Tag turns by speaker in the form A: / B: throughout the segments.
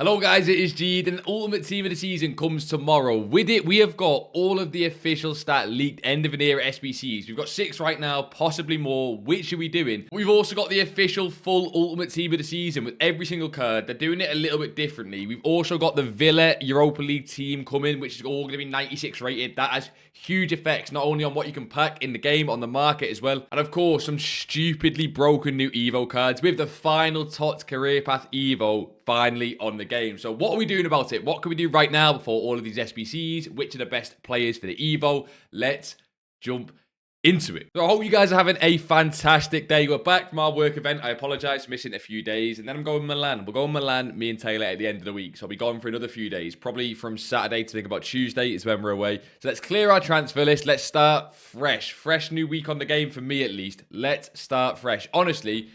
A: Hello guys, it is Jead, and Ultimate Team of the Season comes tomorrow. With it, we have got all of the official stat leaked end of an era SBCs. We've got 6 right now, possibly more. Which are we doing? We've also got the official full Ultimate Team of the Season with every single card. They're doing it a little bit differently. We've also got the Villa Europa League team coming, which is all going to be 96 rated. That has huge effects, not only on what you can pack in the game, on the market as well. And of course, some stupidly broken new Evo cards with the final TOTS Career Path Evo finally on the game. So what are we doing about it? What can we do right now before all of these SBCs? Which are the best players for the Evo? Let's jump into it. So I hope you guys are having a fantastic day. We're back from our work event. I apologize for missing a few days. And then I'm going to Milan. We're going to Milan, me and Taylor, at the end of the week. So I'll be gone for another few days. Probably from Saturday to think about Tuesday is when we're away. So let's clear our transfer list. Let's start fresh. Fresh new week on the game for me at least. Let's start fresh. Honestly,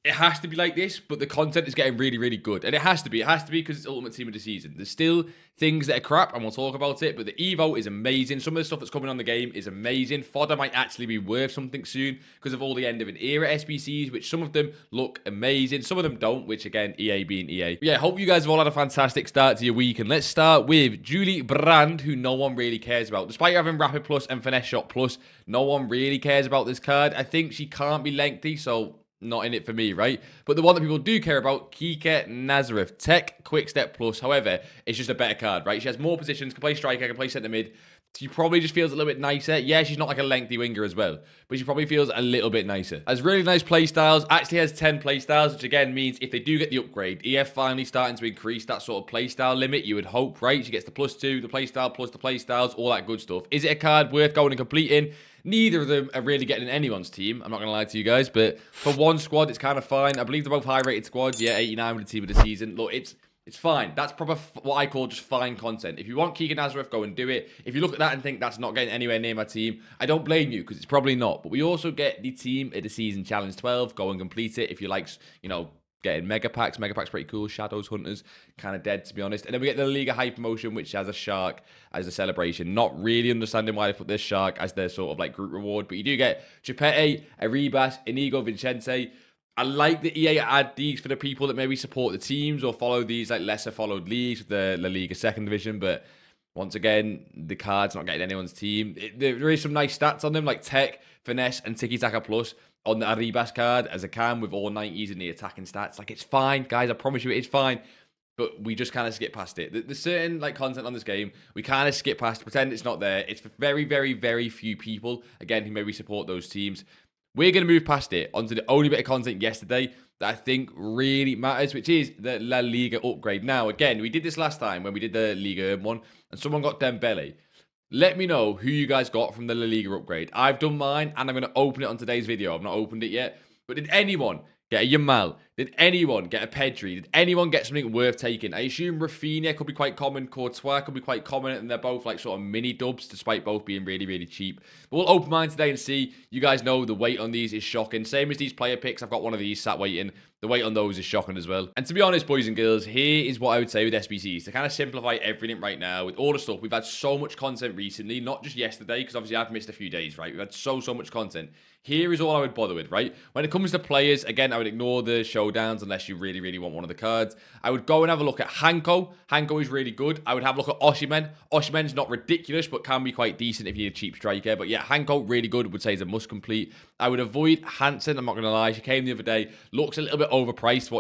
A: it has to be like this, but the content is getting really, really good. And it has to be. It has to be because it's Ultimate Team of the Season. There's still things that are crap, and we'll talk about it. But the Evo is amazing. Some of the stuff that's coming on the game is amazing. Fodder might actually be worth something soon because of all the end of an era SBCs, which some of them look amazing. Some of them don't, which again, EA being EA. But yeah, hope you guys have all had a fantastic start to your week. And let's start with Julie Brand, who no one really cares about. Despite having Rapid Plus and Finesse Shot Plus, no one really cares about this card. I think she can't be lengthy, so not in it for me, right? But the one that people do care about, Kike Nazareth. Tech, Quick Step Plus. However, it's just a better card, right? She has more positions, can play striker, can play centre mid. She probably just feels a little bit nicer. Yeah, she's not like a lengthy winger as well, but she probably feels a little bit nicer. Has really nice play styles. Actually has 10 play styles, which again means if they do get the upgrade, EF finally starting to increase that sort of play style limit, you would hope, right? She gets the +2, the play style plus the play styles, all that good stuff. Is it a card worth going and completing? Neither of them are really getting in anyone's team. I'm not going to lie to you guys, but for one squad, it's kind of fine. I believe they're both high-rated squads. Yeah, 89 with the team of the season. Look, it's fine. That's proper, what I call just fine content. If you want Keegan Nazareth, go and do it. If you look at that and think that's not getting anywhere near my team, I don't blame you because it's probably not. But we also get the team of the season challenge 12. Go and complete it if you like, you know, getting mega packs. Mega packs pretty cool. Shadows, Hunters, kind of dead to be honest. And then we get the Liga Hyper Promotion, which has a shark as a celebration. Not really understanding why they put this shark as their sort of like group reward, but you do get Chapete, Arribas, Inigo Vicente. I like that EA add these for the people that maybe support the teams or follow these like lesser followed leagues, the La Liga second division, but once again, the card's not getting anyone's team. There is some nice stats on them, like Tech, Finesse, and Tiki Taka Plus on the Arribas card as a cam with all 90s in the attacking stats. Like, it's fine, guys. I promise you it's fine. But we just kind of skip past it. There's certain like content on this game we kind of skip past, pretend it's not there. It's for very, very, very few people, again, who maybe support those teams. We're going to move past it onto the only bit of content yesterday that I think really matters, which is the La Liga upgrade. Now, again, we did this last time when we did the Liga one, and someone got Dembele. Let me know who you guys got from the La Liga upgrade. I've done mine, and I'm going to open it on today's video. I've not opened it yet. But did anyone get a Yamal? Did anyone get a Pedri? Did anyone get something worth taking? I assume Rafinha could be quite common. Courtois could be quite common. And they're both like sort of mini dubs, despite both being really, really cheap. But we'll open mine today and see. You guys know the weight on these is shocking. Same as these player picks. I've got one of these sat waiting. The weight on those is shocking as well. And to be honest, boys and girls, here is what I would say with SBCs. To kind of simplify everything right now, with all the stuff, we've had so much content recently, not just yesterday, because obviously I've missed a few days, right? We've had so much content. Here is all I would bother with, right? When it comes to players, again, I would ignore the showdowns unless you really, really want one of the cards. I would go and have a look at Hanko. Hanko is really good. I would have a look at Osimhen. Osimhen's not ridiculous, but can be quite decent if you're a cheap striker. But yeah, Hanko, really good. Would say is a must complete. I would avoid Hansen. I'm not going to lie. She came the other day. Looks a little bit overpriced for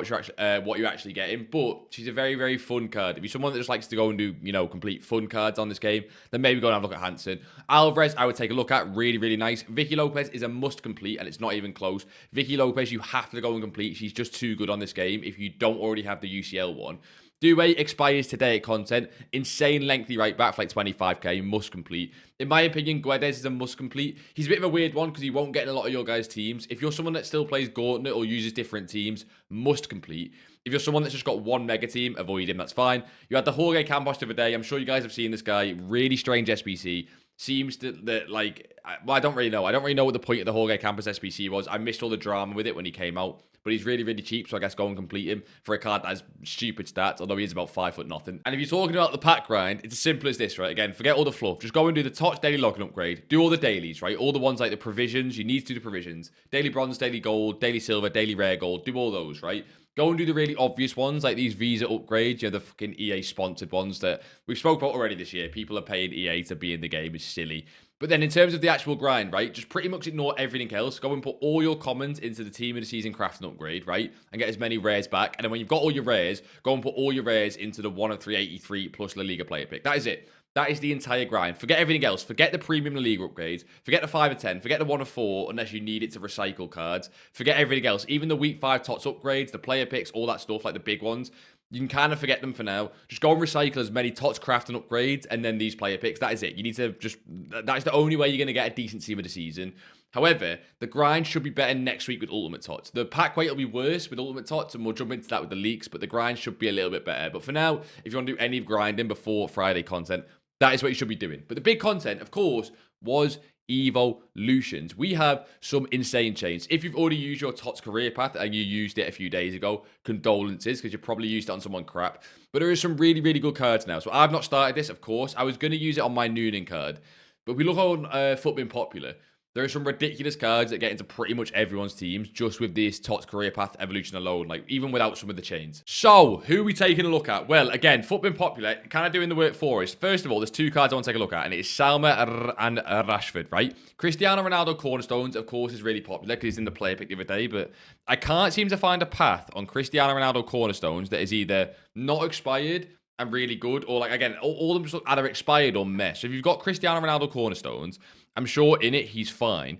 A: what you're actually getting, but she's a very, very fun card. If you're someone that just likes to go and do, you know, complete fun cards on this game, then maybe go and have a look at Hansen. Alvarez, I would take a look at. Really, really nice. Vicky Lopez is a must complete, and it's not even close. Vicky Lopez, you have to go and complete. She's just too good on this game if you don't already have the UCL one. Due expires today at content. Insane lengthy right back for like 25k. Must complete. In my opinion, Guedes is a must complete. He's a bit of a weird one because he won't get in a lot of your guys' teams. If you're someone that still plays Gauntlet or uses different teams, must complete. If you're someone that's just got one mega team, avoid him. That's fine. You had the Jorge Campos the other day. I'm sure you guys have seen this guy. Really strange SBC. Seems that like, well, I don't really know. I don't really know what the point of the Jorge Campos SBC was. I missed all the drama with it when he came out. but he's really, really cheap, so I guess go and complete him for a card that has stupid stats, although he is about 5 foot nothing. And if you're talking about the pack grind, it's as simple as this, right? Again, forget all the fluff. Just go and do the TOTS daily login upgrade. Do all the dailies, right? All the ones like the provisions. You need to do the provisions. Daily bronze, daily gold, daily silver, daily rare gold. Do all those, right? Go and do the really obvious ones, like these Visa upgrades, the fucking EA-sponsored ones that we've spoke about already this year. People are paying EA to be in the game. It's silly. But then in terms of the actual grind, right, just pretty much ignore everything else. Go and put all your commons into the Team of the Season crafting upgrade, right, and get as many rares back. And then when you've got all your rares, go and put all your rares into the 1 of 383 plus La Liga player pick. That is it. That is the entire grind. Forget everything else. Forget the premium La Liga upgrades. Forget the 5 of 10. Forget the 1 of 4 unless you need it to recycle cards. Forget everything else. Even the week 5 TOTS upgrades, the player picks, all that stuff, like the big ones. You can kind of forget them for now. Just go and recycle as many TOTS crafting upgrades and then these player picks. That is it. You need to just... That is the only way you're going to get a decent team of the season. However, the grind should be better next week with Ultimate TOTS. The pack weight will be worse with Ultimate TOTS, and we'll jump into that with the leaks, but the grind should be a little bit better. But for now, if you want to do any grinding before Friday content, that is what you should be doing. But the big content, of course, was evolutions. We have some insane chains. If you've already used your TOTS career path and you used it a few days ago, condolences, because you probably used it on someone crap. But there is some really, really good cards now. So I've not started this, of course. I was going to use it on my Noonan card. But we look on FUT being popular. There are some ridiculous cards that get into pretty much everyone's teams just with this TOTS career path evolution alone, like even without some of the chains. So, who are we taking a look at? Well, again, FUT being popular, kind of doing the work for us. First of all, there's 2 cards I want to take a look at, and it is Salma and Rashford, right? Cristiano Ronaldo Cornerstones, of course, is really popular because he's in the player pick the other day, but I can't seem to find a path on Cristiano Ronaldo Cornerstones that is either not expired and really good, or like, again, all of them just look either expired or mess. So if you've got Cristiano Ronaldo Cornerstones, I'm sure in it he's fine,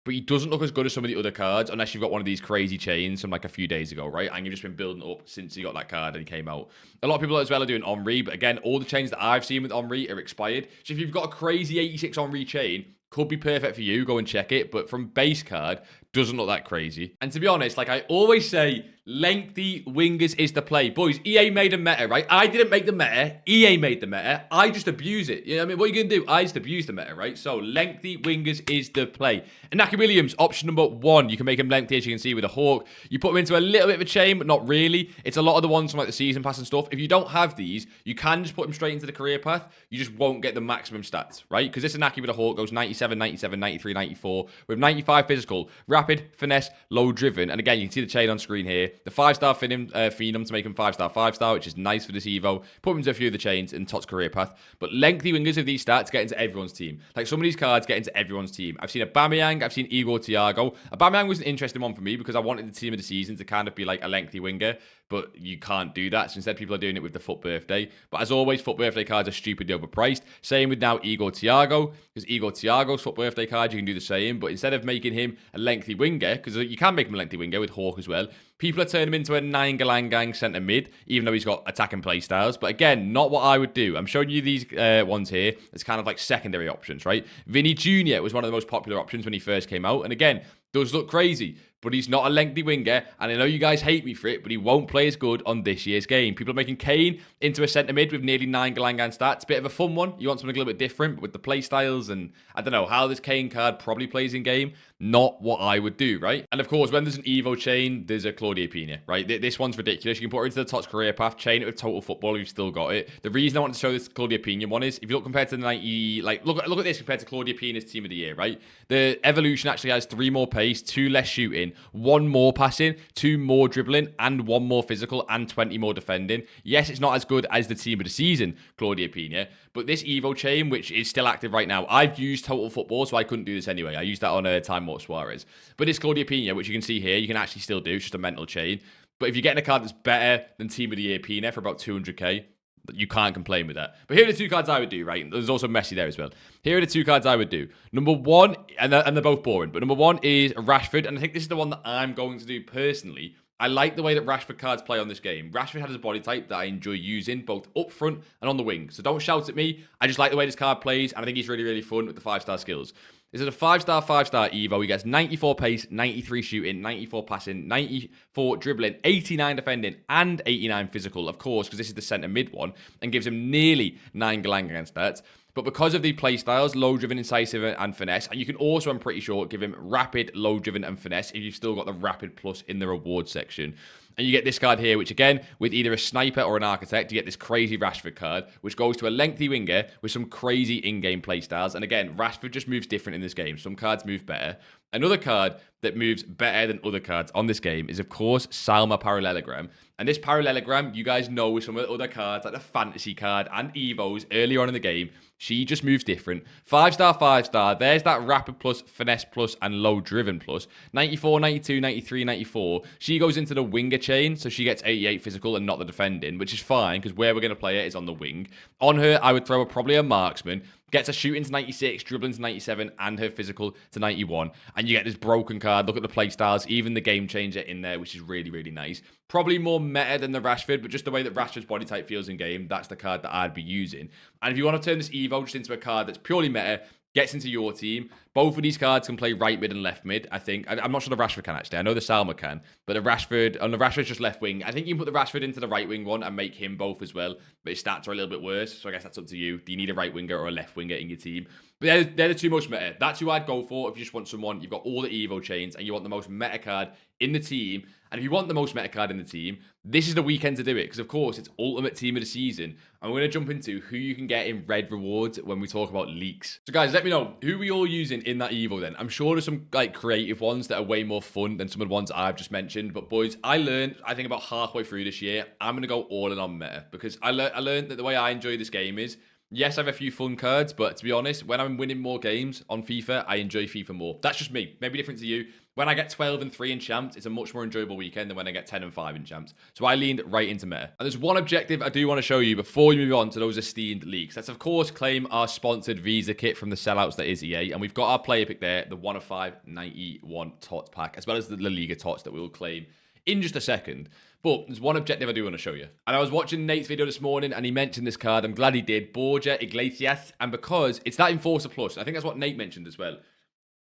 A: but he doesn't look as good as some of the other cards unless you've got one of these crazy chains from like a few days ago, right? And you've just been building up since you got that card and he came out. A lot of people as well are doing Henry, but again, all the chains that I've seen with Henry are expired. So if you've got a crazy 86 Henry chain, could be perfect for you, go and check it, but from base card, doesn't look that crazy. And to be honest, like I always say, lengthy wingers is the play. Boys, EA made a meta, right? I didn't make the meta. EA made the meta. I just abuse it. You know what I mean? What are you going to do? I just abuse the meta, right? So lengthy wingers is the play. Inaki Williams, option number 1. You can make him lengthy, as you can see, with a hawk. You put him into a little bit of a chain, but not really. It's a lot of the ones from like the season pass and stuff. If you don't have these, you can just put him straight into the career path. You just won't get the maximum stats, right? Because this Inaki with a hawk goes 97, 97, 93, 94, with 95 physical, rapid, finesse, low driven. And again, you can see the chain on screen here. The 5-star Phenom to make him 5-star, 5-star, which is nice for this Evo. Put him into a few of the chains in TOTS career path. But lengthy wingers of these stats get into everyone's team. Like some of these cards get into everyone's team. I've seen Aubameyang, I've seen Igor Thiago. Aubameyang was an interesting one for me because I wanted the team of the season to kind of be like a lengthy winger, but you can't do that. So instead, people are doing it with the FUT birthday. But as always, FUT birthday cards are stupidly overpriced. Same with now Igor Thiago, because Igor Thiago's FUT birthday card, you can do the same. But instead of making him a lengthy winger, because you can make him a lengthy winger with Hawk as well, people are turning him into a 9-galangang centre mid, even though he's got attacking play styles. But again, not what I would do. I'm showing you these ones here as kind of like secondary options, right? Vinny Jr. was one of the most popular options when he first came out. And again, does look crazy, but he's not a lengthy winger, and I know you guys hate me for it, but he won't play as good on this year's game. People are making Kane into a centre mid with nearly 9 Galangan stats. Bit of a fun one. You want something a little bit different, but with the play styles, and I don't know how this Kane card probably plays in game. Not what I would do, right? And of course, when there's an Evo chain, there's a Claudia Pina, right? This one's ridiculous. You can put her into the TOTS career path, chain it with Total Football if you've still got it. The reason I want to show this Claudia Pina one is, if you look compared to the 90, like, look at this compared to Claudia Pina's team of the year, right? The evolution actually has 3 more pace, 2 less shooting, 1 more passing, 2 more dribbling, and 1 more physical, and 20 more defending. Yes, it's not as good as the team of the season, Claudia Pina, but this Evo chain, which is still active right now, I've used Total Football, so I couldn't do this anyway. I used that on Time Warp Suarez. But this Claudia Pina, which you can see here, you can actually still do. It's just a mental chain. But if you're getting a card that's better than Team of the Year Pina for about 200k, you can't complain with that. But here are the 2 cards I would do, right? There's also Messi there as well. Here are the 2 cards I would do. Number 1, and they're both boring, but number 1 is Rashford, and I think this is the one that I'm going to do personally. I like the way that Rashford cards play on this game. Rashford has a body type that I enjoy using both up front and on the wing. So don't shout at me. I just like the way this card plays, and I think he's really, really fun with the 5-star skills. This is a 5-star Evo. He gets 94 pace, 93 shooting, 94 passing, 94 dribbling, 89 defending, and 89 physical, of course, because this is the centre mid one, and gives him nearly 9 Galangan stats. But because of the play styles, low driven, incisive, and finesse, and you can also, I'm pretty sure, give him rapid, low driven, and finesse if you've still got the rapid plus in the reward section. And you get this card here, which again, with either a sniper or an architect, you get this crazy Rashford card, which goes to a lengthy winger with some crazy in-game playstyles. And again, Rashford just moves different in this game. Some cards move better. Another card that moves better than other cards on this game is, of course, Salma Parallelogram. And this Parallelogram, you guys know with some of the other cards, like the Fantasy card and Evos earlier on in the game, she just moves different. 5-star, 5-star. There's that rapid plus, finesse plus, and low driven plus. 94, 92, 93, 94. She goes into the winger chain, so she gets 88 physical and not the defending, which is fine, because where we're going to play it is on the wing. On her, I would throw probably a marksman. Gets a shooting to 96, dribbling to 97, and her physical to 91. And you get this broken card. Look at the play styles, even the game changer in there, which is really, really nice. Probably more meta than the Rashford, but just the way that Rashford's body type feels in game, that's the card that I'd be using. And if you want to turn this Evo just into a card that's purely meta, gets into your team. Both of these cards can play right mid and left mid, I think. I'm not sure the Rashford can, actually. I know the Salma can, but the Rashford's just left wing. I think you can put the Rashford into the right wing one and make him both as well, but his stats are a little bit worse, so I guess that's up to you. Do you need a right winger or a left winger in your team? But they're the two most meta. That's who I'd go for if you just want someone. You've got all the Evo chains and you want the most meta card in the team. And if you want the most meta card in the team, this is the weekend to do it. Because, of course, it's Ultimate Team of the Season. And we're going to jump into who you can get in red rewards when we talk about leaks. So, guys, let me know, who are we all using in that Evo then? I'm sure there's some like creative ones that are way more fun than some of the ones I've just mentioned. But, boys, I learned, I think about halfway through this year, I'm going to go all in on meta. Because I learned that the way I enjoy this game is, yes, I have a few fun cards, but to be honest, when I'm winning more games on FIFA, I enjoy FIFA more. That's just me. Maybe different to you. When I get 12 and 3 in champs, it's a much more enjoyable weekend than when I get 10 and 5 in champs. So I leaned right into meta. And there's one objective I do want to show you before we move on to those esteemed leaks. Let's, of course, claim our sponsored Visa kit from the sellouts that is EA. And we've got our player pick there, the 1 of 5 91 TOTS pack, as well as the La Liga TOTS that we will claim in just a second. But there's one objective I do want to show you. And I was watching Nate's video this morning and he mentioned this card. I'm glad he did. Borja Iglesias. And because it's that Enforcer Plus, I think that's what Nate mentioned as well.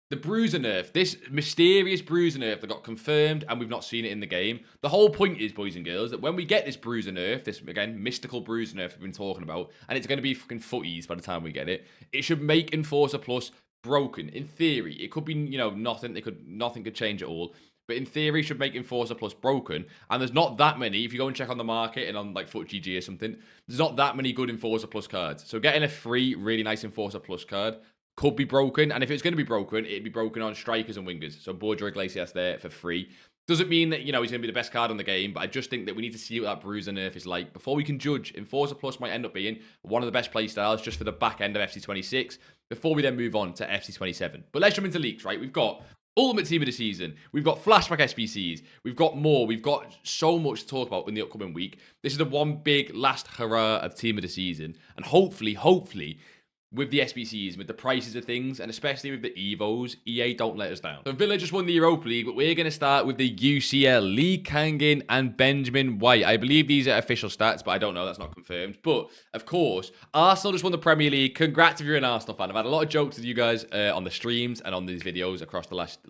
A: The Bruiser nerf, this mysterious Bruiser nerf that got confirmed and we've not seen it in the game. The whole point is, boys and girls, that when we get this Bruiser nerf, this, again, mystical Bruiser nerf we've been talking about, and it's going to be fucking footies by the time we get it, it should make Enforcer Plus broken. In theory, it could be, you know, nothing could change at all. But in theory, should make Enforcer Plus broken. And there's not that many. If you go and check on the market and on like FUTGG or something, there's not that many good Enforcer Plus cards. So getting a free, really nice Enforcer Plus card could be broken. And if it's going to be broken, it'd be broken on strikers and wingers. So Borja Iglesias there for free. Doesn't mean that, you know, he's going to be the best card on the game, but I just think that we need to see what that Bruiser nerf is like before we can judge. Enforcer Plus might end up being one of the best playstyles just for the back end of FC26 before we then move on to FC27. But let's jump into leaks, right? We've got Ultimate Team of the Season. We've got Flashback SBCs. We've got more. We've got so much to talk about in the upcoming week. This is the one big last hurrah of Team of the Season. And hopefully, with the SBCs, with the prices of things, and especially with the Evos, EA don't let us down. So Villa just won the Europa League, but we're going to start with the UCL, Lee Kangin and Benjamin White. I believe these are official stats, but I don't know. That's not confirmed. But, of course, Arsenal just won the Premier League. Congrats if you're an Arsenal fan. I've had a lot of jokes with you guys on the streams and on these videos across the last,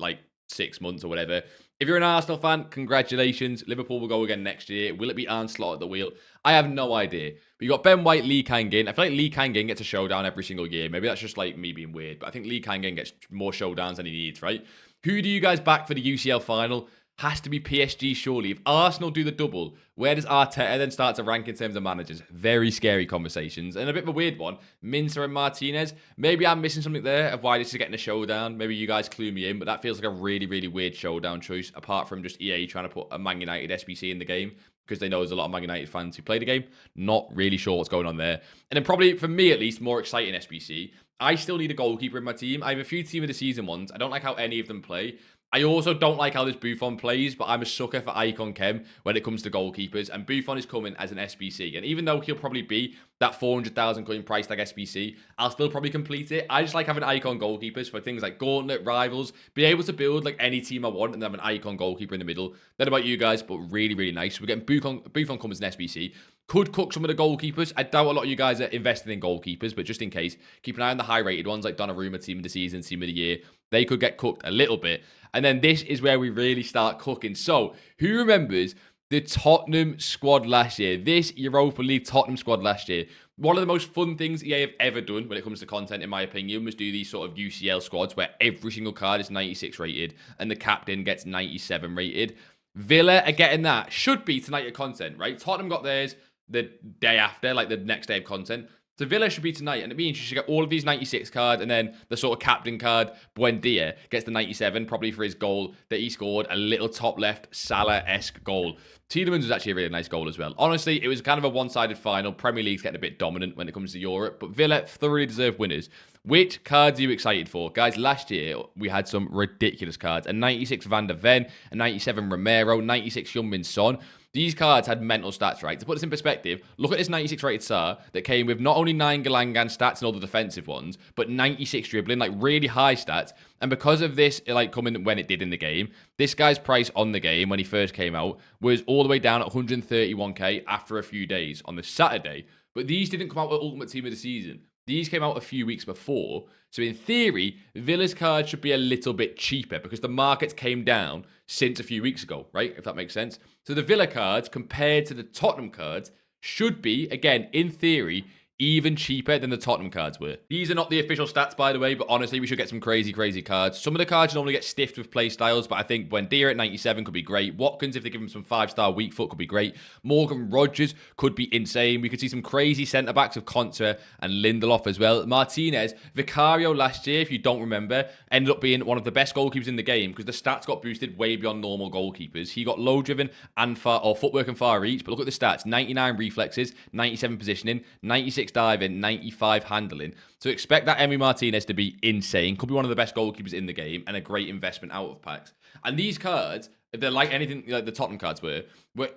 A: 6 months or whatever. If you're an Arsenal fan, congratulations. Liverpool will go again next year. Will it be Arne Slot at the wheel? I have no idea. But you got Ben White, Lee Kangin. I feel like Lee Kangin gets a showdown every single year. Maybe that's just like me being weird. But I think Lee Kangin gets more showdowns than he needs, right? Who do you guys back for the UCL final? Has to be PSG, surely. If Arsenal do the double, where does Arteta then start to rank in terms of managers? Very scary conversations. And a bit of a weird one. Minter and Martinez. Maybe I'm missing something there of why this is getting a showdown. Maybe you guys clue me in, but that feels like a really, really weird showdown choice, apart from just EA trying to put a Man United SBC in the game, because they know there's a lot of Man United fans who play the game. Not really sure what's going on there. And then probably, for me at least, more exciting SBC. I still need a goalkeeper in my team. I have a few Team of the Season ones. I don't like how any of them play. I also don't like how this Buffon plays, but I'm a sucker for Icon Chem when it comes to goalkeepers, and Buffon is coming as an SBC. And even though he'll probably be that 400,000 coin price tag SBC, I'll still probably complete it. I just like having icon goalkeepers for things like Gauntlet, Rivals, be able to build like any team I want and then have an icon goalkeeper in the middle. Don't know about you guys, but really, really nice. We're getting Buffon comes as an SBC. Could cook some of the goalkeepers. I doubt a lot of you guys are invested in goalkeepers, but just in case, keep an eye on the high-rated ones like Donnarumma, team of the season, team of the year. They could get cooked a little bit. And then this is where we really start cooking. So, who remembers the Tottenham squad last year? This Europa League Tottenham squad last year. One of the most fun things EA have ever done when it comes to content, in my opinion, was do these sort of UCL squads where every single card is 96 rated and the captain gets 97 rated. Villa are getting that. Should be tonight of content, right? Tottenham got theirs the day after, like the next day of content. So Villa should be tonight, and it means you should get all of these 96 cards, and then the sort of captain card, Buendia, gets the 97, probably for his goal that he scored, a little top left Salah-esque goal. Tielemans was actually a really nice goal as well. Honestly, it was kind of a one-sided final. Premier League's getting a bit dominant when it comes to Europe, but Villa thoroughly deserved winners. Which cards are you excited for? Guys, last year, we had some ridiculous cards. A 96 Van der Ven, a 97 Romero, 96 Heung-min Son. These cards had mental stats, right? To put this in perspective, look at this 96 rated Sarr that came with not only 9 Galangan stats and all the defensive ones, but 96 dribbling, like really high stats. And because of this, like coming when it did in the game, this guy's price on the game when he first came out was all the way down at 131k after a few days on the Saturday. But these didn't come out with Ultimate Team of the Season. These came out a few weeks before. So in theory, Villa's card should be a little bit cheaper because the markets came down since a few weeks ago, right? If that makes sense. So the Villa cards compared to the Tottenham cards should be, again, in theory, even cheaper than the Tottenham cards were. These are not the official stats, by the way, but honestly, we should get some crazy, crazy cards. Some of the cards normally get stiffed with play styles, but I think Buendia at 97 could be great. Watkins, if they give him some 5-star weak foot, could be great. Morgan Rogers could be insane. We could see some crazy centre-backs of Contra and Lindelof as well. Martinez, Vicario last year, if you don't remember, ended up being one of the best goalkeepers in the game because the stats got boosted way beyond normal goalkeepers. He got low-driven and footwork and far reach, but look at the stats. 99 reflexes, 97 positioning, 96 diving, 95 handling. So expect that Emi Martinez to be insane. Could be one of the best goalkeepers in the game and a great investment out of packs. And these cards, if they're like anything like the Tottenham cards were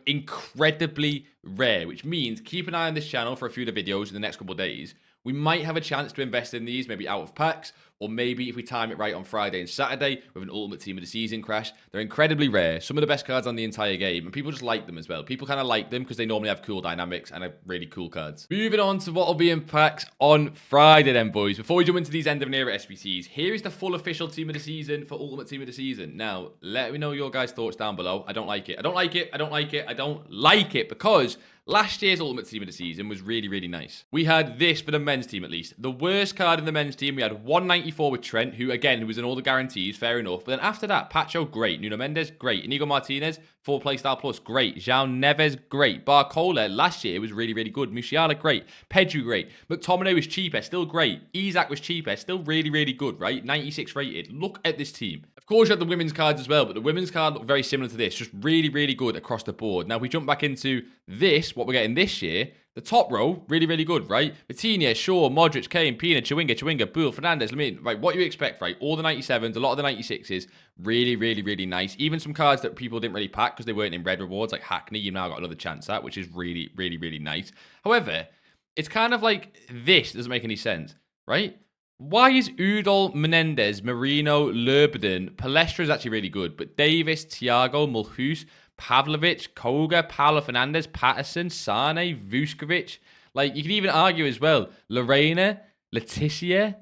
A: incredibly rare, which means keep an eye on this channel for a few of the videos in the next couple of days. We might have a chance to invest in these, maybe out of packs, or maybe if we time it right on Friday and Saturday with an Ultimate Team of the Season crash. They're incredibly rare. Some of the best cards on the entire game, and people just like them as well. People kind of like them because they normally have cool dynamics and are really cool cards. Moving on to what will be in packs on Friday then, boys. Before we jump into these end of an era SBCs, here is the full official Team of the Season for Ultimate Team of the Season. Now, let me know your guys' thoughts down below. I don't like it. I don't like it. I don't like it. I don't like it because last year's Ultimate Team of the Season was really, really nice. We had this for the men's team, at least. The worst card in the men's team, we had 194 with Trent, who, again, who was in all the guarantees, fair enough. But then after that, Pacho, great. Nuno Mendes, great. Inigo Martinez, 4 playstyle plus, great. João Neves, great. Barcola, last year, was really, really good. Musiala, great. Pedro, great. McTominay was cheaper, still great. Isaac was cheaper, still really, really good, right? 96 rated. Look at this team. Of course, you had the women's cards as well, but the women's card looked very similar to this. Just really, really good across the board. Now, if we jump back into this, what we're getting this year, the top row, really, really good, right? Vitinha, Shaw, Modric, Kane, Pina, Chewinga, Bull, Fernandes, Lamine, right? What you expect, right? All the 97s, a lot of the 96s, really, really, really nice. Even some cards that people didn't really pack because they weren't in red rewards, like Hackney, you've now got another chance at, which is really, really, really nice. However, it's kind of like this doesn't make any sense, right? Why is Udol, Menendez, Marino, Lerbden, Palestra is actually really good, but Davis, Thiago, Mulhouse, Pavlovic, Koga, Paulo Fernandes, Patterson, Sane, Vuskovic. Like, you can even argue as well, Lorena, Leticia.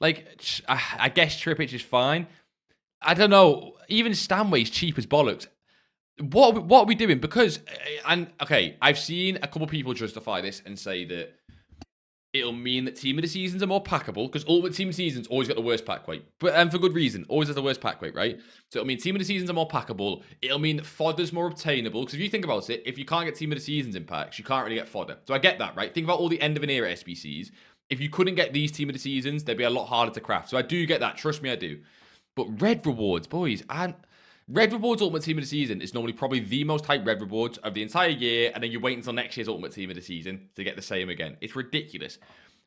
A: Like, I guess Trippic is fine. I don't know. Even Stanway's cheap as bollocks. What are we doing? Because, and okay, I've seen a couple people justify this and say that it'll mean that Team of the Seasons are more packable because Ultimate Team of the Seasons always got the worst pack weight. But for good reason. Always has the worst pack weight, right? So it'll mean Team of the Seasons are more packable. It'll mean that fodder's more obtainable. Because if you think about it, if you can't get Team of the Seasons in packs, you can't really get fodder. So I get that, right? Think about all the end of an era SBCs. If you couldn't get these Team of the Seasons, they'd be a lot harder to craft. So I do get that. Trust me, I do. But red rewards, boys, and Red Rewards Ultimate Team of the Season is normally probably the most hyped Red Rewards of the entire year, and then you wait until next year's Ultimate Team of the Season to get the same again. It's ridiculous.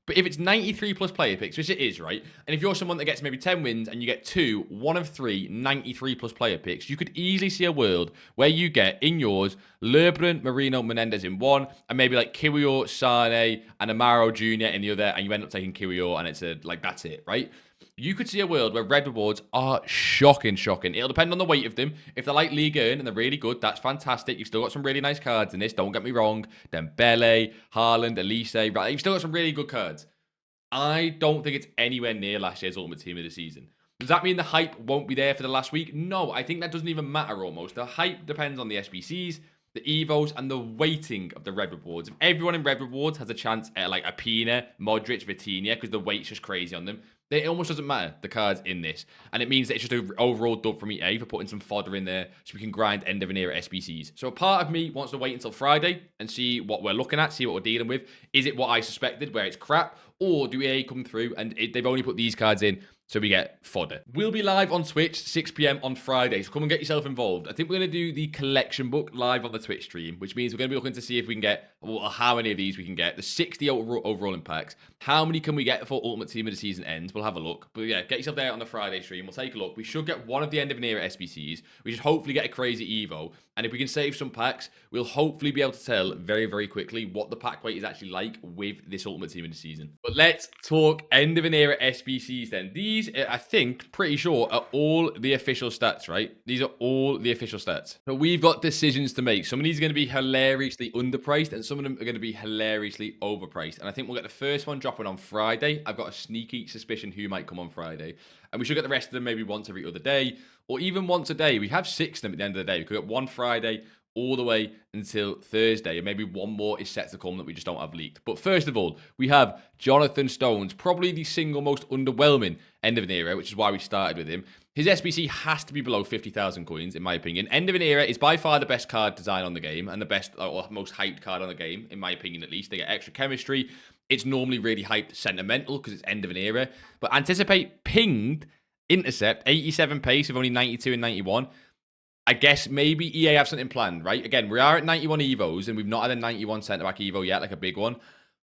A: But if it's 93 plus player picks, which it is, right? And if you're someone that gets maybe 10 wins and you get 1 of 3 93 plus player picks, you could easily see a world where you get in yours Lebrun, Marino, Menendez in one, and maybe like Kiwior, Sane, and Amaro Jr. in the other, and you end up taking Kiwior, and it's like that's it, right? You could see a world where red rewards are shocking. It'll depend on the weight of them. If they're like Ligue 1 and they're really good, that's fantastic. You've still got some really nice cards in this, don't get me wrong. Dembele, Haaland, Elise, right? You've still got some really good cards. I don't think it's anywhere near last year's Ultimate Team of the season. Does that mean the hype won't be there for the last week? No, I think that doesn't even matter almost. The hype depends on the SBCs, the Evos, and the weighting of the red rewards. If everyone in red rewards has a chance at like Apina, Modric, Vitinha, because the weight's just crazy on them, then it almost doesn't matter, the cards in this. And it means that it's just an overall dub from EA for putting some fodder in there so we can grind end of an era SBCs. So a part of me wants to wait until Friday and see what we're looking at, see what we're dealing with. Is it what I suspected, where it's crap? Or do EA come through and they've only put these cards in so we get fodder? We'll be live on Twitch 6 p.m. on Friday, so come and get yourself involved. I think we're going to do the collection book live on the Twitch stream, which means we're going to be looking to see if we can get, well, how many of these we can get. The 60 overall impacts. How many can we get before Ultimate Team of the season ends? We'll have a look. But yeah, get yourself there on the Friday stream. We'll take a look. We should get one of the end of an era SBCs. We should hopefully get a crazy Evo. And if we can save some packs, we'll hopefully be able to tell very, very quickly what the pack weight is actually like with this Ultimate Team of the season. But let's talk end of an era SBCs then. These, I think, pretty sure, are all the official stats, right? These are all the official stats. But we've got decisions to make. Some of these are going to be hilariously underpriced, and some of them are going to be hilariously overpriced. And I think we'll get the first one dropping on Friday. I've got a sneaky suspicion who might come on Friday. And we should get the rest of them maybe once every other day, or even once a day. We have 6 of them at the end of the day. We could get one Friday all the way until Thursday, and maybe one more is set to come that we just don't have leaked. But first of all, we have Jonathan Stones, probably the single most underwhelming end of an era, which is why we started with him. His SBC has to be below 50,000 coins, in my opinion. End of an era is by far the best card design on the game, and the best, or most hyped card on the game, in my opinion at least. They get extra chemistry. It's normally really hyped sentimental because it's end of an era. But anticipate pinged intercept, 87 pace with only 92 and 91. I guess maybe EA have something planned, right? Again, we are at 91 Evos, and we've not had a 91 centre-back Evo yet, like a big one.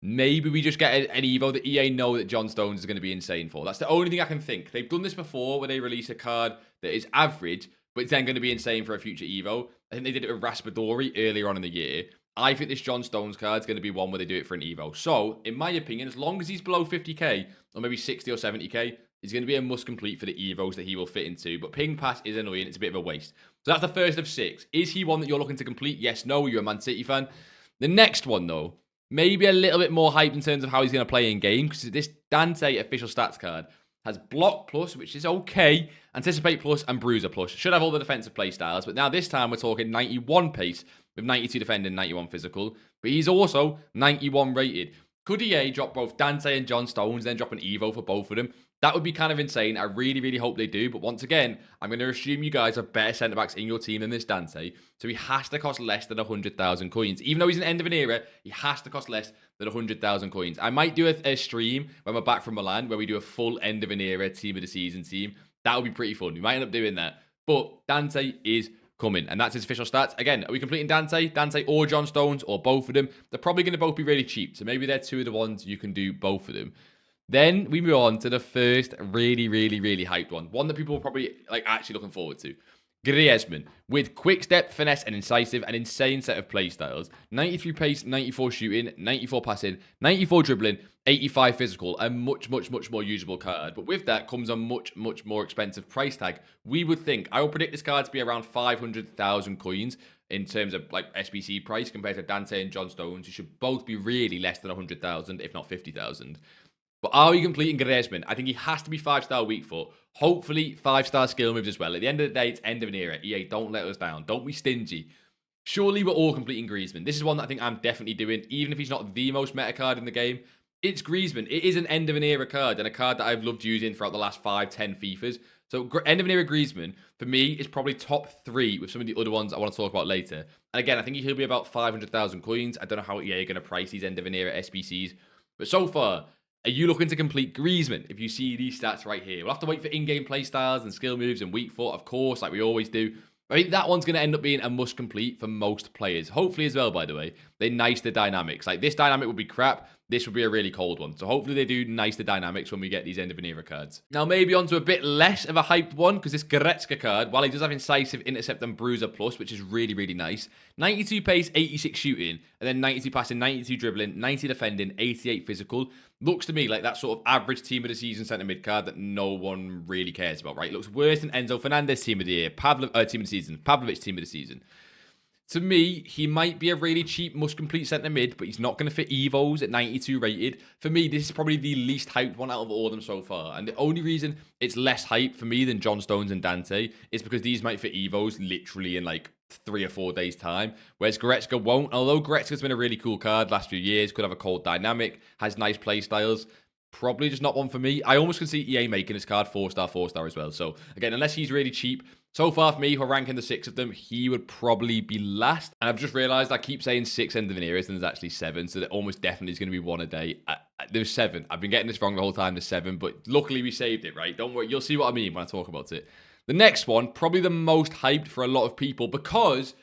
A: Maybe we just get an Evo that EA know that John Stones is going to be insane for. That's the only thing I can think. They've done this before where they release a card that is average, but it's then going to be insane for a future Evo. I think they did it with Raspadori earlier on in the year. I think this John Stones card is going to be one where they do it for an Evo. So, in my opinion, as long as he's below 50k, or maybe 60 or 70k, he's going to be a must complete for the Evos that he will fit into. But ping pass is annoying. It's a bit of a waste. So that's the first of 6. Is he one that you're looking to complete? Yes, no. You're a Man City fan. The next one, though, maybe a little bit more hype in terms of how he's going to play in game, because this Dante official stats card has block plus, which is okay, anticipate plus, and bruiser plus. Should have all the defensive play styles, but now this time we're talking 91 pace with 92 defending, 91 physical, but he's also 91 rated. Could EA drop both Dante and John Stones, then drop an Evo for both of them? That would be kind of insane. I really, really hope they do. But once again, I'm going to assume you guys have better centre-backs in your team than this Dante. So he has to cost less than 100,000 coins. Even though he's an end of an era, he has to cost less than 100,000 coins. I might do a stream when we're back from Milan where we do a full end of an era team of the season team. That would be pretty fun. We might end up doing that. But Dante is coming, and that's his official stats. Again, are we completing Dante or John Stones, or both of them? They're probably going to both be really cheap. So maybe they're 2 of the ones you can do both of them. Then we move on to the first really, really, really hyped one. One that people are probably actually looking forward to. Griezmann, with quick step, finesse, and incisive, an insane set of play styles. 93 pace, 94 shooting, 94 passing, 94 dribbling, 85 physical, a much, much, much more usable card. But with that comes a much, much more expensive price tag. We would think, I will predict this card to be around 500,000 coins in terms of SBC price compared to Dante and John Stones, who should both be really less than 100,000, if not 50,000. But are we completing Griezmann? I think he has to be 5-star weak foot. Hopefully 5-star skill moves as well. At the end of the day, it's end of an era. EA, don't let us down. Don't be stingy. Surely we're all completing Griezmann. This is one that I think I'm definitely doing, even if he's not the most meta card in the game. It's Griezmann. It is an end of an era card, and a card that I've loved using throughout the last 5-10 FIFAs. So end of an era Griezmann, for me, is probably top 3 with some of the other ones I want to talk about later. And again, I think he'll be about 500,000 coins. I don't know how EA are going to price these end of an era SBCs. But so far, are you looking to complete Griezmann if you see these stats right here? We'll have to wait for in-game play styles and skill moves and weak foot, of course, like we always do. I think that one's going to end up being a must complete for most players. Hopefully as well, by the way. they nice the dynamics. Like, this dynamic would be crap. This would be a really cold one. So hopefully they do nice the dynamics when we get these end of an era cards. Now, maybe onto a bit less of a hyped one, because this Goretzka card, while he does have incisive, intercept, and bruiser plus, which is really, really nice, 92 pace, 86 shooting, and then 92 passing, 92 dribbling, 90 defending, 88 physical. Looks to me like that sort of average team of the season centre mid card that no one really cares about, right? Looks worse than Enzo Fernandez team of the year, team of the season, Pavlovic team of the season. To me, he might be a really cheap, must-complete centre mid, but he's not going to fit Evos at 92 rated. For me, this is probably the least hyped one out of all of them so far. And the only reason it's less hype for me than John Stones and Dante is because these might fit Evos literally in like 3 or 4 days' time, whereas Goretzka won't. Although Goretzka's been a really cool card last few years, could have a cold dynamic, has nice play styles. Probably just not one for me. I almost can see EA making this card 4-star, 4-star as well. So, again, unless he's really cheap, so far for me, if we're ranking the 6 of them, he would probably be last. And I've just realised I keep saying 6 end of an eras, and there's actually 7. So there almost definitely is going to be one a day. There's 7. I've been getting this wrong the whole time, there's 7. But luckily we saved it, right? Don't worry. You'll see what I mean when I talk about it. The next one, probably the most hyped for a lot of people because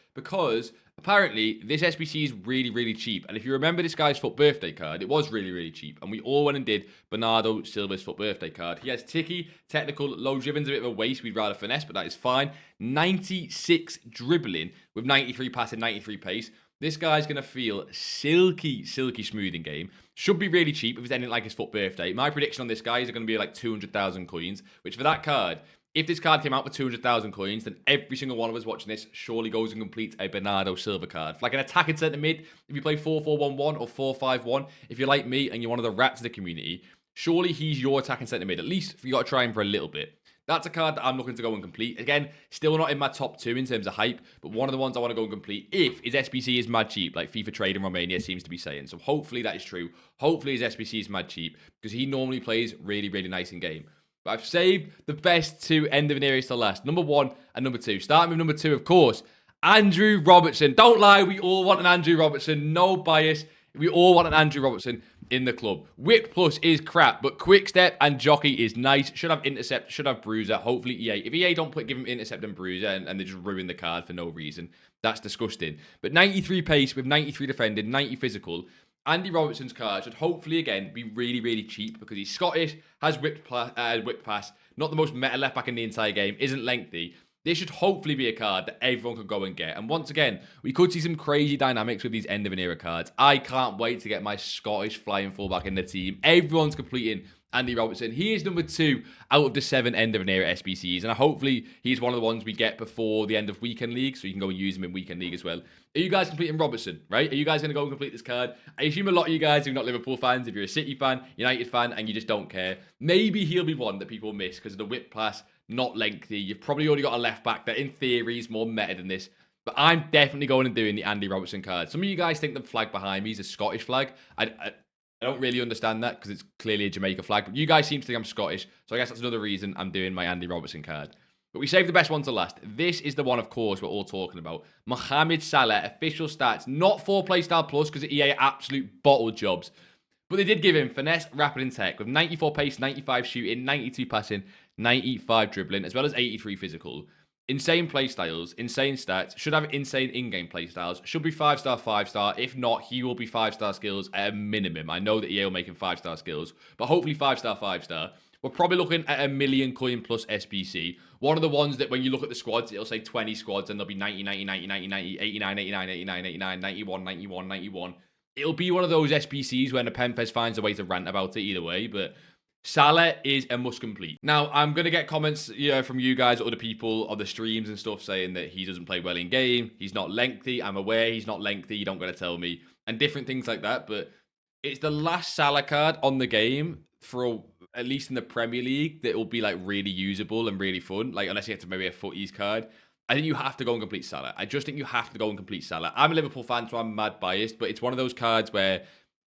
A: apparently this SBC is really, really cheap. And if you remember this guy's FUT birthday card, it was really, really cheap. And we all went and did Bernardo Silva's FUT birthday card. He has ticky, technical, low driven's a bit of a waste. We'd rather finesse, but that is fine. 96 dribbling with 93 passing, 93 pace. This guy's going to feel silky, silky smooth in game. Should be really cheap if it's anything like his FUT birthday. My prediction on this guy is going to be like 200,000 coins, which for that card, if this card came out with 200,000 coins, then every single one of us watching this surely goes and completes a Bernardo Silva card. For like an attacking centre mid, if you play 4-4-1-1 or 4-5-1, if you're like me and you're one of the rats of the community, surely he's your attacking centre mid. At least you got to try him for a little bit. That's a card that I'm looking to go and complete. Again, still not in my top 2 in terms of hype, but one of the ones I want to go and complete if his SBC is mad cheap, like FIFA Trade in Romania seems to be saying. So hopefully that is true. Hopefully his SBC is mad cheap because he normally plays really, really nice in game. But I've saved the best 2 end of an era to last. Number 1 and number 2. Starting with number 2, of course, Andrew Robertson. Don't lie, we all want an Andrew Robertson. No bias. We all want an Andrew Robertson in the club. Whip plus is crap, but quick step and jockey is nice. Should have intercept, should have bruiser. Hopefully EA. If EA don't give him intercept and bruiser and they just ruin the card for no reason, that's disgusting. But 93 pace with 93 defending, 90 physical. Andy Robertson's card should hopefully, again, be really, really cheap because he's Scottish, has whip pass, not the most meta left back in the entire game, isn't lengthy. This should hopefully be a card that everyone can go and get. And once again, we could see some crazy dynamics with these end of an era cards. I can't wait to get my Scottish flying fullback in the team. Everyone's completing Andy Robertson. He is number 2 out of the 7 end of an era SBCs. And hopefully he's one of the ones we get before the end of Weekend League. So you can go and use him in Weekend League as well. Are you guys completing Robertson, right? Are you guys going to go and complete this card? I assume a lot of you guys are not Liverpool fans. If you're a City fan, United fan, and you just don't care, maybe he'll be one that people miss because of the whip pass, not lengthy. You've probably already got a left back that in theory is more meta than this. But I'm definitely going and doing the Andy Robertson card. Some of you guys think the flag behind me is a Scottish flag. I don't really understand that because it's clearly a Jamaica flag. But you guys seem to think I'm Scottish. So I guess that's another reason I'm doing my Andy Robertson card. But we saved the best one to last. This is the one, of course, we're all talking about. Mohamed Salah, official stats. Not 4 playstyle plus because EA are absolute bottle jobs. But they did give him finesse, rapid, and tech with 94 pace, 95 shooting, 92 passing, 95 dribbling, as well as 83 physical. Insane playstyles, insane stats, should have insane in-game playstyles, should be 5-star, 5-star. If not, he will be 5-star skills at a minimum. I know that EA will make him 5-star skills, but hopefully 5-star, 5-star. We're probably looking at a million coin plus SBC. One of the ones that when you look at the squads, it'll say 20 squads and there'll be 90, 90, 90, 90, 90, 89, 89, 89, 89, 91, 91, 91. It'll be one of those SBCs when the Penfez finds a way to rant about it either way, but Salah is a must complete. Now, I'm going to get comments from you guys, other people on the streams and stuff saying that he doesn't play well in game. He's not lengthy. I'm aware he's not lengthy. You don't got to tell me. And different things like that. But it's the last Salah card on the game for at least in the Premier League that will be like really usable and really fun. Like unless you have to maybe a footies card. I think you have to go and complete Salah. I just think you have to go and complete Salah. I'm a Liverpool fan, so I'm mad biased. But it's one of those cards where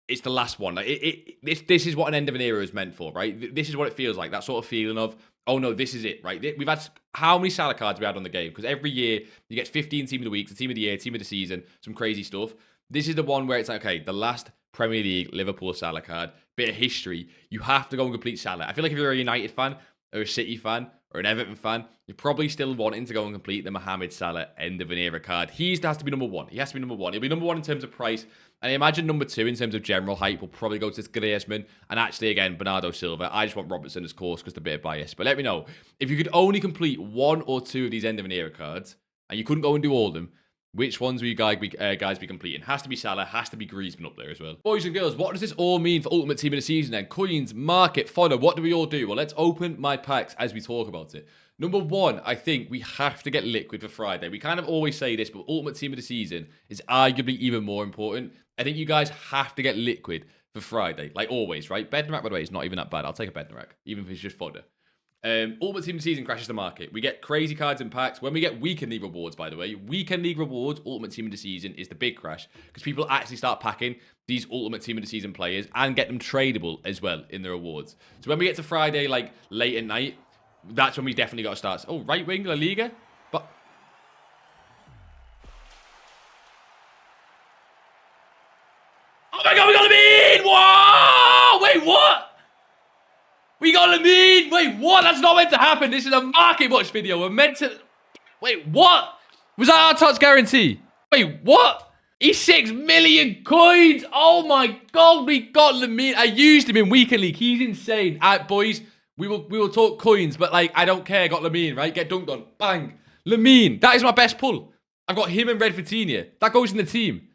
A: it's the last one. Like this is what an end of an era is meant for, right? This is what it feels like. That sort of feeling of, oh no, this is it, right? We've had how many Salah cards we had on the game? Because every year you get 15 team of the week, the team of the year, team of the season, some crazy stuff. This is the one where it's like, okay, the last Premier League Liverpool Salah card, bit of history. You have to go and complete Salah. I feel like if you're a United fan or a City fan or an Everton fan, you're probably still wanting to go and complete the Mohamed Salah end of an era card. He has to be number 1. He has to be number 1. He'll be number 1 in terms of price. And I imagine number 2 in terms of general hype will probably go to Griezmann. And actually, again, Bernardo Silva. I just want Robertson as course because they're a bit of bias. But let me know. If you could only complete 1 or 2 of these end of an era cards, and you couldn't go and do all of them, which ones will you guys be completing? Has to be Salah, has to be Griezmann up there as well. Boys and girls, what does this all mean for Ultimate Team of the Season then? Coins, market, fodder, what do we all do? Well, let's open my packs as we talk about it. Number 1, I think we have to get liquid for Friday. We kind of always say this, but Ultimate Team of the Season is arguably even more important. I think you guys have to get liquid for Friday, like always, right? Bednarak, by the way, is not even that bad. I'll take a Bednarak, even if it's just fodder. Ultimate Team of the Season crashes the market. We get crazy cards and packs. When we get Weekend League rewards, by the way, Weekend League rewards, Ultimate Team of the Season is the big crash because people actually start packing these Ultimate Team of the Season players and get them tradable as well in the rewards. So when we get to Friday, like late at night, that's when we definitely got to start. Oh, right wing, La Liga. But oh my God, we got Lamine! Whoa! Wait, what? We got Lamine! Wait, what? That's not meant to happen. This is a market watch video. We're meant to... Wait, what? Was that our TOTS guarantee? Wait, what? He's 6 million coins! Oh my God, we got Lamine. I used him in Weekend League. He's insane. All right, boys, we will talk coins, but like, I don't care. I got Lamine, right? Get dunked on. Bang. Lamine. That is my best pull. I've got him and Red Vitinha. That goes in the team.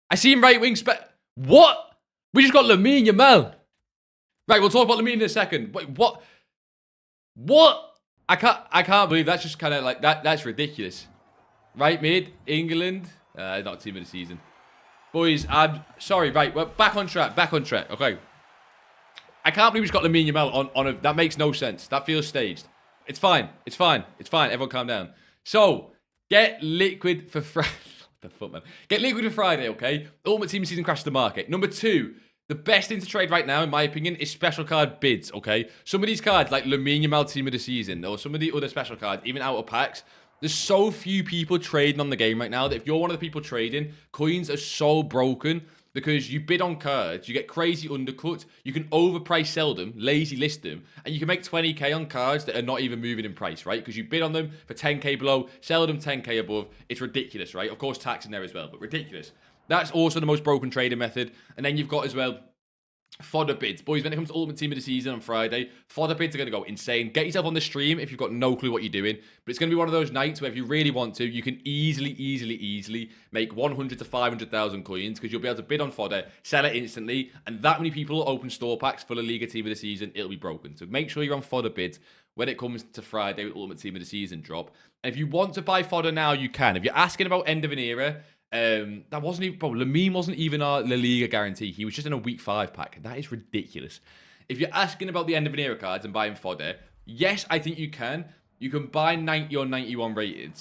A: I see him right wing What? We just got Lamine Yamal. Right, we'll talk about Lamine in a second. Wait, what? What? I can't believe that's just kind of like that. That's ridiculous. Right, mid England. Not team of the season. Boys, I'm sorry. Right, we're back on track. Back on track. Okay. I can't believe we just got Lamine Yamal on a. That makes no sense. That feels staged. It's fine. It's fine. It's fine. Everyone calm down. So, get liquid for Friday. What the fuck, man? Get liquid for Friday, okay? Ultimate Team season crashed the market. Number 2. The best thing to trade right now, in my opinion, is special card bids, okay? Some of these cards, like Lamine Yamal Team of the Season, or some of the other special cards, even out of packs, there's so few people trading on the game right now that if you're one of the people trading, coins are so broken because you bid on cards, you get crazy undercuts, you can overprice sell them, lazy list them, and you can make 20k on cards that are not even moving in price, right? Because you bid on them for 10k below, sell them 10k above. It's ridiculous, right? Of course, tax in there as well, but ridiculous. That's also the most broken trading method. And then you've got as well fodder bids. Boys, when it comes to Ultimate Team of the Season on Friday, fodder bids are going to go insane. Get yourself on the stream if you've got no clue what you're doing. But it's going to be one of those nights where if you really want to, you can easily make 100 to 500,000 coins because you'll be able to bid on fodder, sell it instantly, and that many people open store packs for the Liga Team of the Season, it'll be broken. So make sure you're on fodder bids when it comes to Friday with Ultimate Team of the Season drop. And if you want to buy fodder now, you can. If you're asking about end of an era, that wasn't even, bro, Lamine wasn't even our La Liga guarantee. He was just in a week 5 pack. That is ridiculous. If you're asking about the end of an era cards and buying fodder, yes, I think you can. You can buy 90 or 91 rated.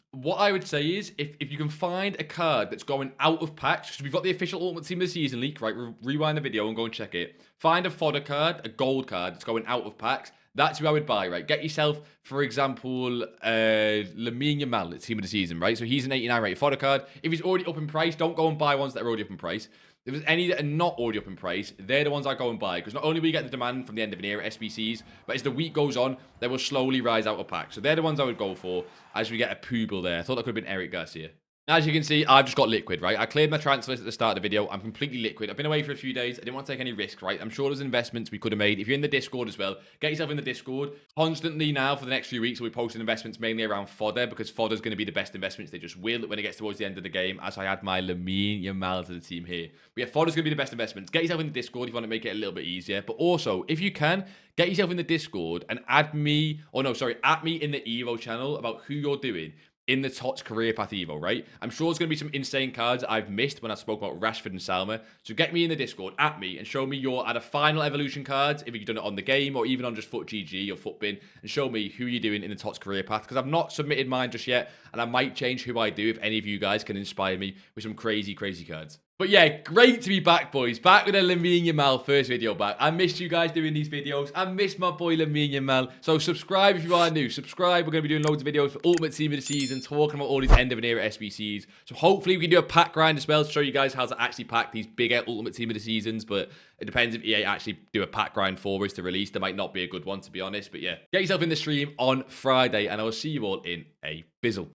A: What I would say is, if you can find a card that's going out of packs, because we've got the official Ultimate Team of the Season leak, right? Rewind the video and go and check it. Find a fodder card, a gold card that's going out of packs. That's who I would buy, right? Get yourself, for example, Lamine Yamal at Team of the Season, right? So he's an 89 rated fodder card. If he's already up in price, don't go and buy ones that are already up in price. If there's any that are not already up in price, they're the ones I go and buy. Because not only will you get the demand from the end of an era SBCs, but as the week goes on, they will slowly rise out of packs. So they're the ones I would go for as we get a Pooble there. I thought that could have been Eric Garcia. As you can see, I've just got liquid, right? I cleared my transfer list at the start of the video. I'm completely liquid. I've been away for a few days. I didn't want to take any risk, right? I'm sure there's investments we could have made. If you're in the Discord as well, get yourself in the Discord. Constantly now for the next few weeks, we'll be posting investments mainly around fodder because fodder's going to be the best investments. They just will when it gets towards the end of the game, as I add my Lamine Yamal to the team here. But yeah, fodder's going to be the best investments. Get yourself in the Discord if you want to make it a little bit easier. But also, if you can, get yourself in the Discord and at me in the Evo channel about who you're doing in the TOTS career path Evo, right? I'm sure there's going to be some insane cards I've missed when I spoke about Rashford and Salma. So get me in the Discord, at me, and show me your either final evolution cards, if you've done it on the game, or even on just Foot GG or Footbin, and show me who you're doing in the TOTS career path, because I've not submitted mine just yet, and I might change who I do if any of you guys can inspire me with some crazy cards. But yeah, great to be back, boys. Back with a Lamine Yamal first video back. I missed you guys doing these videos. I missed my boy Lamine Yamal. So subscribe if you are new. Subscribe. We're going to be doing loads of videos for Ultimate Team of the Season, talking about all these end of an era SBCs. So hopefully we can do a pack grind as well to show you guys how to actually pack these big Ultimate Team of the Seasons. But it depends if EA actually do a pack grind for us to release. There might not be a good one, to be honest. But yeah, get yourself in the stream on Friday, and I will see you all in a bizzle.